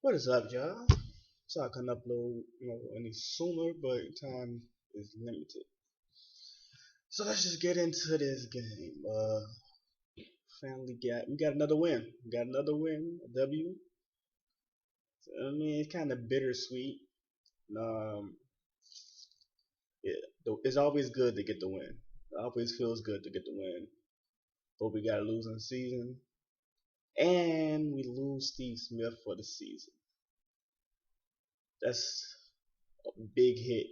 What is up, y'all? So I can upload, any sooner, but time is limited. So let's just get into this game. Finally we got another win. We got another win, a W. I mean, it's kind of bittersweet. Um, it's always good to get the win. It always feels good to get the win, but we got to lose in the season, and we lose Steve Smith for the season. That's a big hit.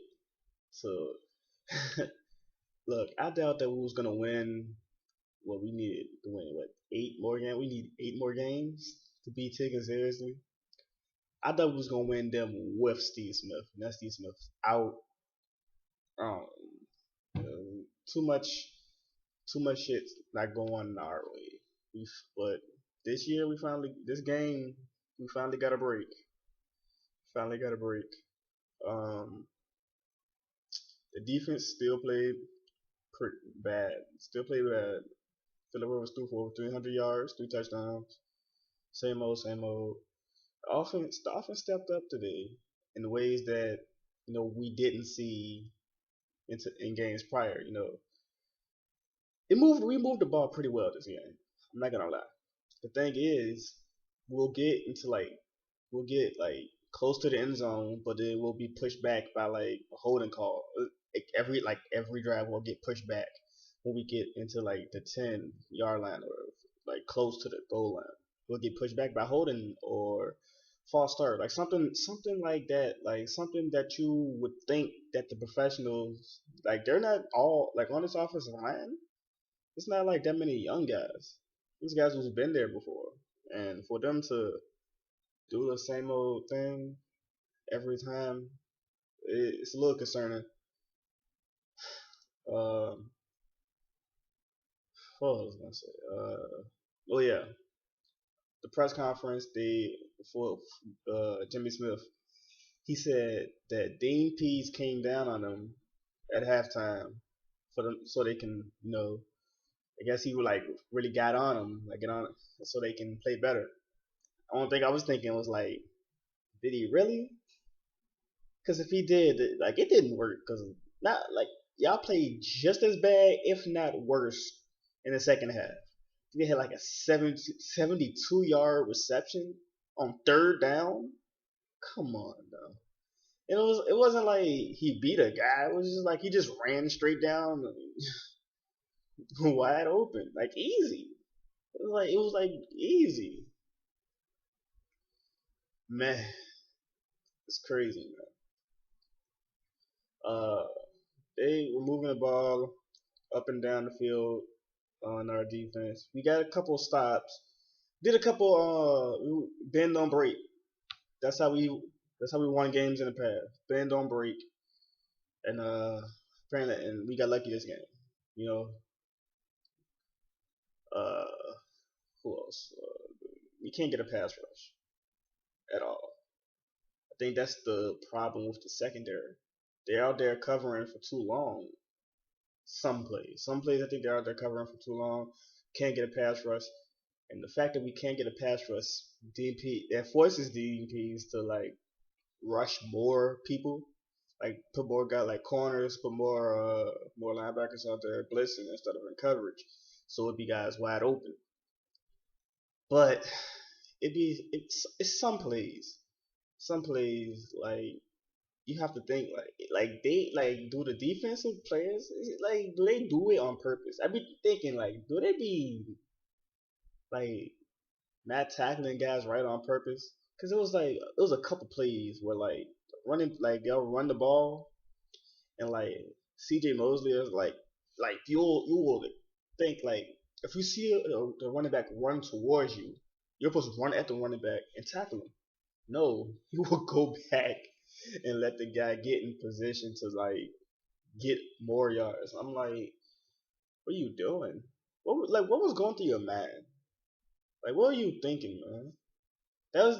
So look, I doubt that we was gonna win. Well, we needed to win what 8 more games. We need 8 more games to beat Tiggins seriously. I thought we was gonna win them with Steve Smith. Now Steve Smith's out. Um, too much, too much shit not going our way. But this year this game, we finally got a break. Finally got a break. Um, the defense still played pretty bad. Still played bad. Phillip Rivers threw for over 300 yards, 3 touchdowns. Same old, same old. The offense stepped up today in ways that we didn't see in games prior. We moved the ball pretty well this game. I'm not gonna lie. The thing is, we'll get into we'll get close to the end zone, but then we'll be pushed back by a holding call. Every drive will get pushed back when we get into the 10-yard line or close to the goal line. We'll get pushed back by holding or false start, something like that, something that you would think that the professionals they're not all on this offensive line. It's not like that many young guys. These guys who's been there before, and for them to do the same old thing every time, it's a little concerning. Um, what was I gonna say? Oh yeah, the press conference they for Jimmy Smith. He said that Dean Pease came down on them at halftime for them so they can I guess he would really got on them get on so they can play better. Only thing I was thinking was did he really? Because if he did, it didn't work. Because not y'all played just as bad, if not worse, in the second half. They had a 72-yard reception on third down. Come on, though. And it wasn't like he beat a guy. It was just he just ran straight down, wide open, easy. It was easy. Man, it's crazy, man. Uh, they were moving the ball up and down the field on our defense. We got a couple stops. Did a couple bend don't break. That's how we that's how we won games in the past. Bend don't break. And apparently and we got lucky this game. You know, uh who else? We can't get a pass rush at all. I think that's the problem with the secondary. They're out there covering for too long. Some plays I think they're out there covering for too long. Can't get a pass rush. And the fact that we can't get a pass rush, DP that forces DPs to rush more people, put more guys corners, put more linebackers out there blitzing instead of in coverage, so it'd be guys wide open. But it's some plays you have to think they do the defensive players do they do it on purpose? I be thinking do they be like not tackling guys right on purpose. Because it was a couple plays where running they'll run the ball and C.J. Mosley is you will think if you see the running back run towards you, you're supposed to run at the running back and tackle him. No, you will go back and let the guy get in position to get more yards. I'm like, what are you doing? What was going through your mind? What are you thinking, man? That was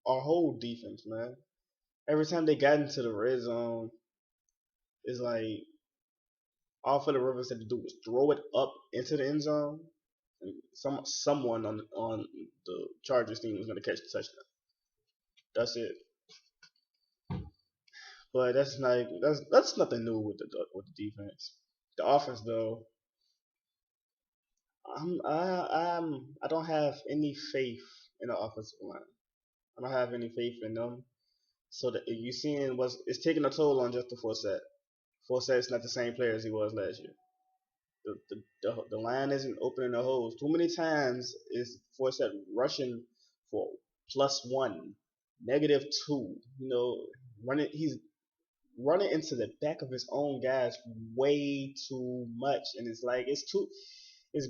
our whole defense, man. Every time they got into the red zone, it's all for the Rivers had to do was throw it up into the end zone, and someone on the Chargers team was going to catch the touchdown. That's it. But that's nothing new with the defense. The offense though, I don't have any faith in the offensive line. I don't have any faith in them. So that you seeing was it's taking a toll on Justin Forsett. Forsett's not the same player as he was last year. The line isn't opening the holes. Too many times is Forsett rushing for +1, -2. Running he's running into the back of his own guys way too much, and it's like it's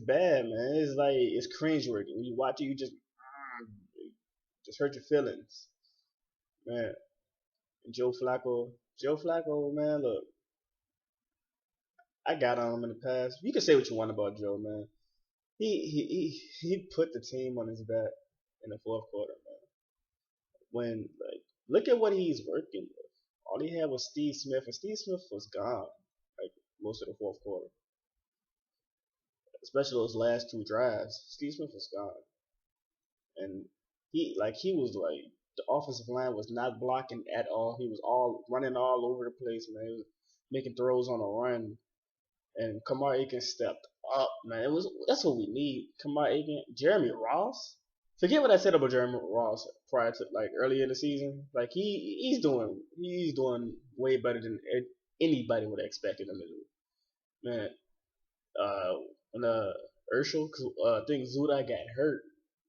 bad, man. It's like it's cringeworthy when you watch it. You just hurt your feelings, man. Joe Flacco, man. Look, I got on him in the past. You can say what you want about Joe, man. He put the team on his back in the fourth quarter, man. When look at what he's working with. All he had was Steve Smith, and Steve Smith was gone like most of the fourth quarter, especially those last two drives. Steve Smith was gone, and he was like the offensive line was not blocking at all. He was all running all over the place, man. He was making throws on a run, and Kamar Aiken stepped up, man. That's what we need. Kamar Aiken, Jeremy Ross. Forget what I said about Jeremy Ross prior to like early in the season. Like he's doing way better than anybody would have expected him to do. Man, when Urshel, I think Zuda got hurt.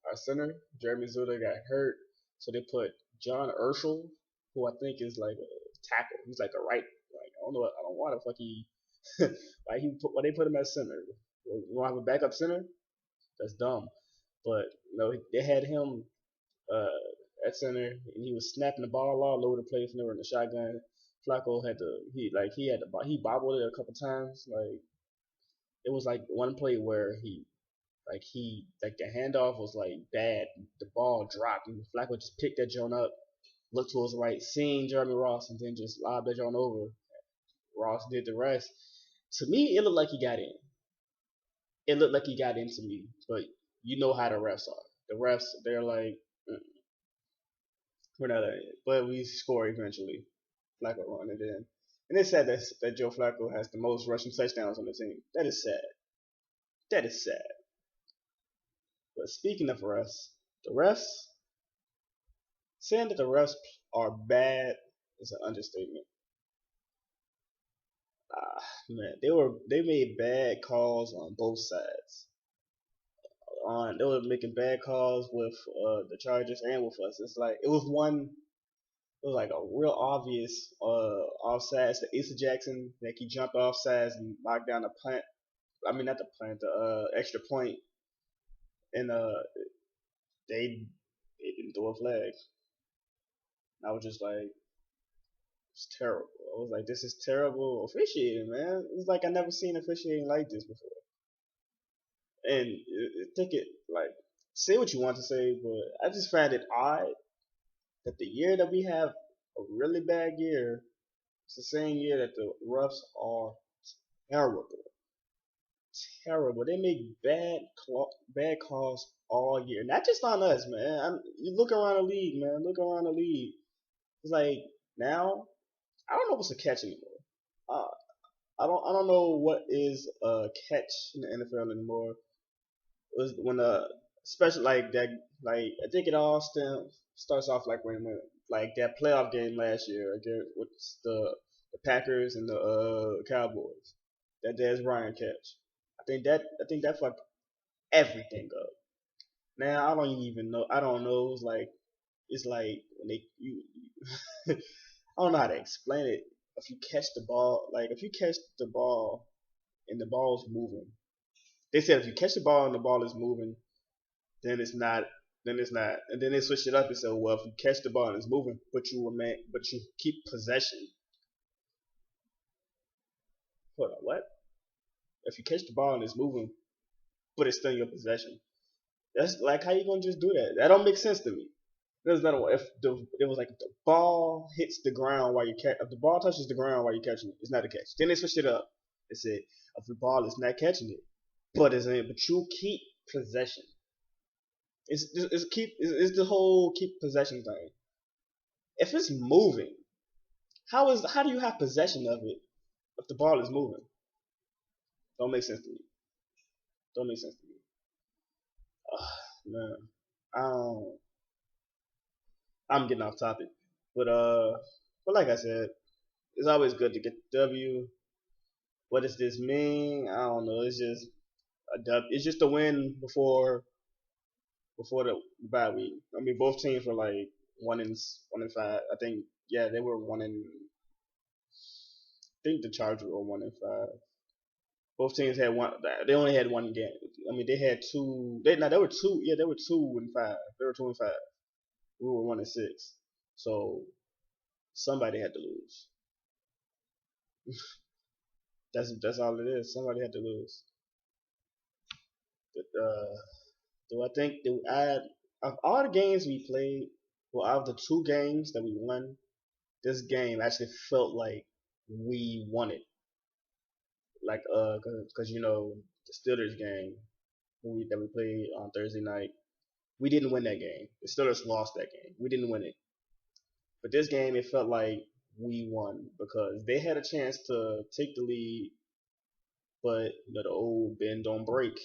Our center, Jeremy Zuda, got hurt, so they put John Urshel, who I think is like a tackle. He's like a right. Like I don't know why the fuck he why they put him at center. You want to have a backup center? That's dumb. But they had him at center, and he was snapping the ball all over the place. And they were in the shotgun. Flacco had to he bobbled it a couple times. Like it was like one play where he the handoff was like bad. The ball dropped, and Flacco just picked that joint up, looked to his right, seeing Jeremy Ross, and then just lobbed that joint over. Ross did the rest. To me, it looked like he got in. It looked like he got into me, but you know how the refs are. The refs, they're like, we're not in it, but we score eventually. Flacco run it in, and it's sad that Joe Flacco has the most rushing touchdowns on the team. That is sad. That is sad. But speaking of refs, the refs saying that the refs are bad is an understatement. Man, they made bad calls on both sides. They were making bad calls with the Chargers and with us. It's like it was like a real obvious offsides to Asa Jackson. Like he jumped offsides and knocked down the punt. I mean not the punt, the extra point, and they didn't throw a flag. I was just like, it's terrible. I was like, this is terrible officiating, man. It's like I never seen officiating like this before. And I think it like say what you want to say, but I just find it odd that the year that we have a really bad year, it's the same year that the refs are terrible, terrible. They make bad calls all year, not just on us, man. You look around the league, man. Look around the league. It's like now I don't know what's a catch anymore. Uh, I don't know what is a catch in the NFL anymore. It was when especially like that like I think it all starts off like when like that playoff game last year against with the Packers and the Cowboys. That Dez Bryant catch. I think that fucked everything up. Now I don't even know. I don't know. It's like when I don't know how to explain it. If you catch the ball, like if you catch the ball and the ball's moving, they said if you catch the ball and the ball is moving, then it's not. Then it's not. And then they switched it up and said, well, if you catch the ball and it's moving, but you keep possession. Hold on, what? If you catch the ball and it's moving, but it's still in your possession, that's like how you gonna just do that? That don't make sense to me. There's another one. It was like if the ball hits the ground while you catch, if the ball touches the ground while you're catching it, it's not a catch. Then they switched it up. They said if the ball is not catching it, but you keep possession. It's the whole keep possession thing. If it's moving, how do you have possession of it if the ball is moving? Don't make sense to me. Don't make sense to me. Man, um, I'm getting off topic, but like I said, it's always good to get the W. What does this mean? I don't know. It's just a dub. It's just a win before the bye week. I mean, both teams were like 1-5. I think they were 1 in. I think the Chargers were 1-5. Both teams had one. They only had one game. I mean, they had two. They were two. Yeah, they were 2-5. They were 2-5. We were 1-6. So somebody had to lose. That's all it is. Somebody had to lose. But, do I think of all the games we played, well, out of the 2 games that we won, this game actually felt like we won it. Like, cause the Steelers game that we played on Thursday night, we didn't win that game. The Steelers lost that game. We didn't win it. But this game, it felt like we won because they had a chance to take the lead, but the old bend don't break.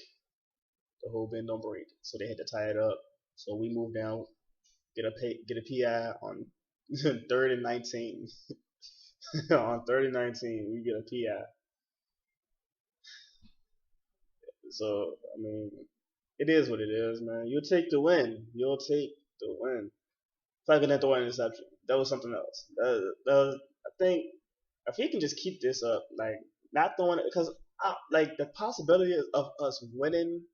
The whole bend don't break, so they had to tie it up. So we moved down, get a PI on 3rd and 19. On 3rd and 19, we get a PI. So I mean, it is what it is, man. You'll take the win. You'll take the win. Fucking at the one interception. That was something else. I think if he can just keep this up, like not throwing it, because like the possibility of us winning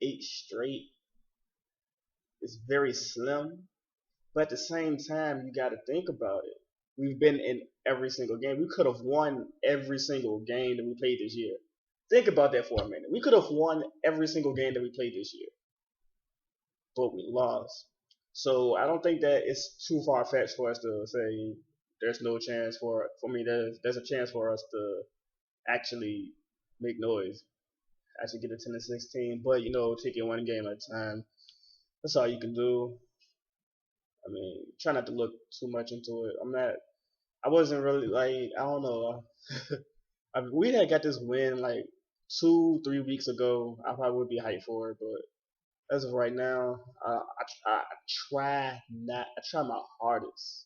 8 straight is very slim. But at the same time, you got to think about it. We've been in every single game. We could have won every single game that we played this year. Think about that for a minute. We could have won every single game that we played this year, but we lost. So I don't think that it's too far fetched for us to say there's no chance for me. There's a chance for us to actually make noise, actually get a 10-16. But take it one game at a time. That's all you can do. I mean, try not to look too much into it. I wasn't really like, I don't know. We had got this win like 2-3 weeks ago. I probably would be hyped for it, but as of right now, I try my hardest.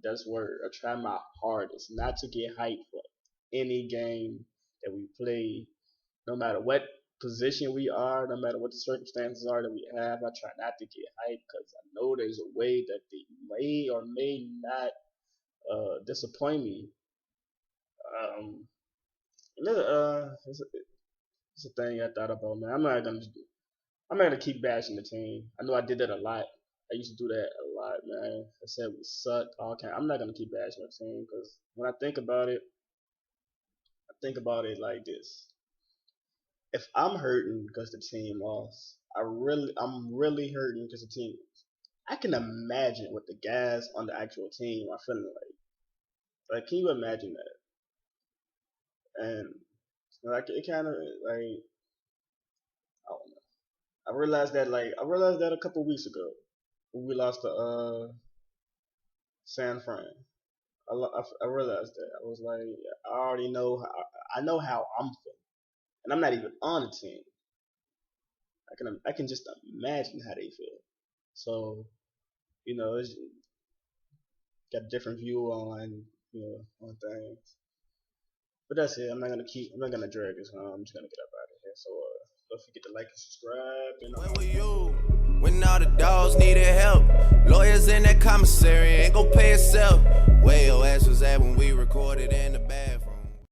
That's the word. I try my hardest not to get hyped for any game that we play, no matter what position we are, no matter what the circumstances are that we have. I try not to get hyped because I know there's a way that they may or may not disappoint me. It's a thing I thought about, man. I'm not gonna keep bashing the team. I know I did that a lot. I used to do that a lot, man. I said we suck. I'm not gonna keep bashing the team because when I think about it, I think about it like this: if I'm hurting because the team lost, I'm really hurting because the team lost. I can imagine what the guys on the actual team are feeling like. Like, can you imagine that? And like, it kind of like, I don't know. I realized that a couple weeks ago when we lost to San Fran. I realized that. I was like, I already know I know how I'm feeling, and I'm not even on the team. I can just imagine how they feel. So it's got a different view on on things. But that's it. I'm not gonna drag this on. I'm just gonna get up out of here. So don't forget to like and subscribe. Where were you when all the dogs needed help? Lawyers in that commissary ain't gon' pay itself. Where your ass was at when we recorded in the bathroom?